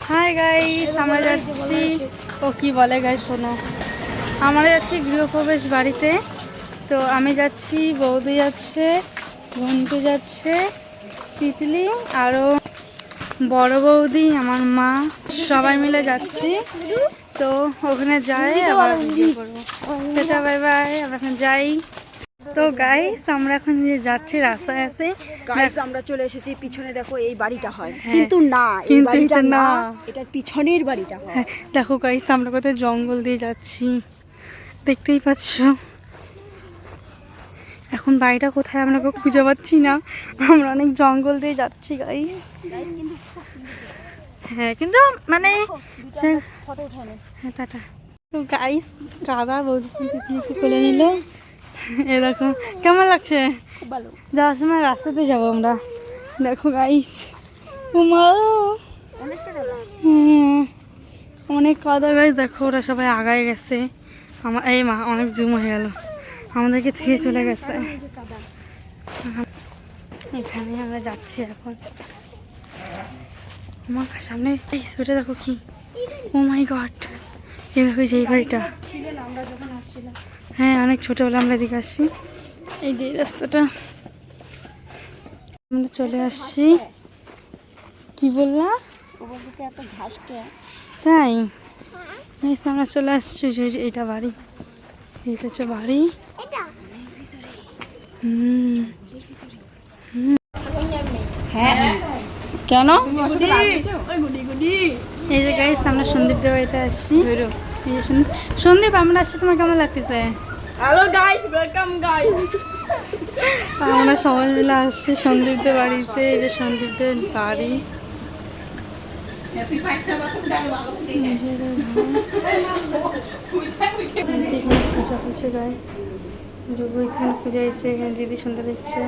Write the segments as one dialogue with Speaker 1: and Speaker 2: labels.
Speaker 1: Hi guys, আমরা যাচ্ছি ও কি বলে গাইস শোনো, আমরা যাচ্ছি গৃহপ্রবেশ বাড়িতে। তো আমি যাচ্ছি, বৌদি যাচ্ছে, ঘন্টু যাচ্ছে, তিতলি আরও বড় বৌদি, আমার মা, সবাই মিলে যাচ্ছি। তো ওখানে যাই আবার ভিডিও করবো। সেটা বাই বাই, আমরা এখন যাই। তো গাইস আমরা এখন যাচ্ছি, রাস্তায় আছে
Speaker 2: গাইস আমরা চলে এসেছি। পিছনে দেখো এই বাড়িটা হয়,
Speaker 1: হ্যাঁ,
Speaker 2: কিন্তু না এই
Speaker 1: কিন্তু
Speaker 2: বাড়িটা
Speaker 1: এটা
Speaker 2: না,
Speaker 1: না,
Speaker 2: এটার পিছনের বাড়িটা হয়।
Speaker 1: হ্যাঁ দেখো গাইস আমরা কোথায় জঙ্গল দিয়ে যাচ্ছি, দেখতেই পাচ্ছ। এখন বাড়িটা কোথায় আমরা খুঁজে পাচ্ছি না, আমরা অনেক জঙ্গল দিয়ে যাচ্ছি গাইস। হ্যাঁ কিন্তু মানে হ্যাঁ টাটা। তো গাইস দাদা বৌদি কোলে নিল, এ দেখো কেমন লাগছে।
Speaker 2: খুব ভালো।
Speaker 1: যাওয়ার সময় রাস্তাতে যাবো আমরা, দেখো গাইস। উমা হ্যাঁ অনেক কাদা গাইস, দেখো ওরা সবাই আগায় গেছে। আমার এই মা অনেক জুম হয়ে গেল, আমাদেরকে থেকে চলে গেছে। এখানে আমরা যাচ্ছি এখন। আমার সামনে এই ওটা দেখো কি, ও মাই গড, এই দেখো যে এই বাড়িটা। হ্যাঁ অনেক ছোটবেলা আমরা এদিকে আসছি, এই যে রাস্তাটা আমরা চলে আসছি। কি বললা? তাই আমরা চলে আসছি, এইটা বাড়ি, এইটা হচ্ছে বাড়ি। কেন এই যে গাইস আমরা সন্দীপদের বাড়িতে আসছি। এই যে সন্দীপ আমরা আসছি, তোমার কেমন লাগতেছে?
Speaker 2: Hello guys, welcome guys.
Speaker 1: আমরা সবাই মিলে আসছি সন্দীপদের বাড়িতে, এই যে সন্দীপদের বাড়ি। পূজা হচ্ছে গাইস, যোগ হয়েছে, পূজা হচ্ছে, এখানে দিদি সুন্দর হচ্ছে।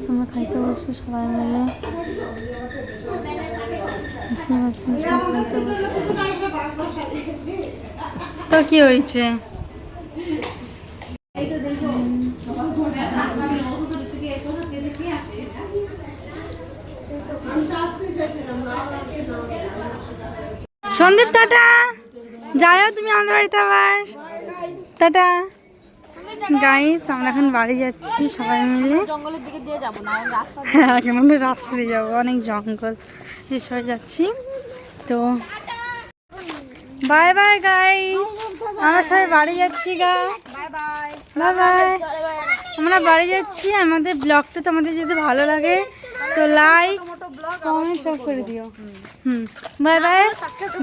Speaker 1: আমরা খাইতে বসছি সবাই মিলে, তো কি হয়েছে? সন্দীপ টাটা, যাও তুমি আমাদের বাড়িতে আবার, টাটা। গাইস আমরা এখন বাড়ি যাচ্ছি সবাই মিলে।
Speaker 2: জঙ্গলের দিকে দিয়ে যাব না, রাস্তা
Speaker 1: হ্যাঁ কেমন রাস্তা দিয়ে যাবো, অনেক জঙ্গল এই সবাই যাচ্ছি। তো বাই বাই গাইস, আমরা সবাই বাড়ি যাচ্ছি গা,
Speaker 2: বাই বাই
Speaker 1: বাই বাই। আমরা বাড়ি যাচ্ছি। আমাদের ব্লগটা তোমাদের যদি ভালো লাগে তো লাইক কমেন্ট সব করে দিও। Bye bye,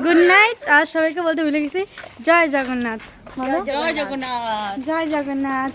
Speaker 1: good night. আর সবাইকে বলতে ভুলে গেছি জয় জগন্নাথ। বলো
Speaker 2: জয় জগন্নাথ।
Speaker 1: জয় জগন্নাথ।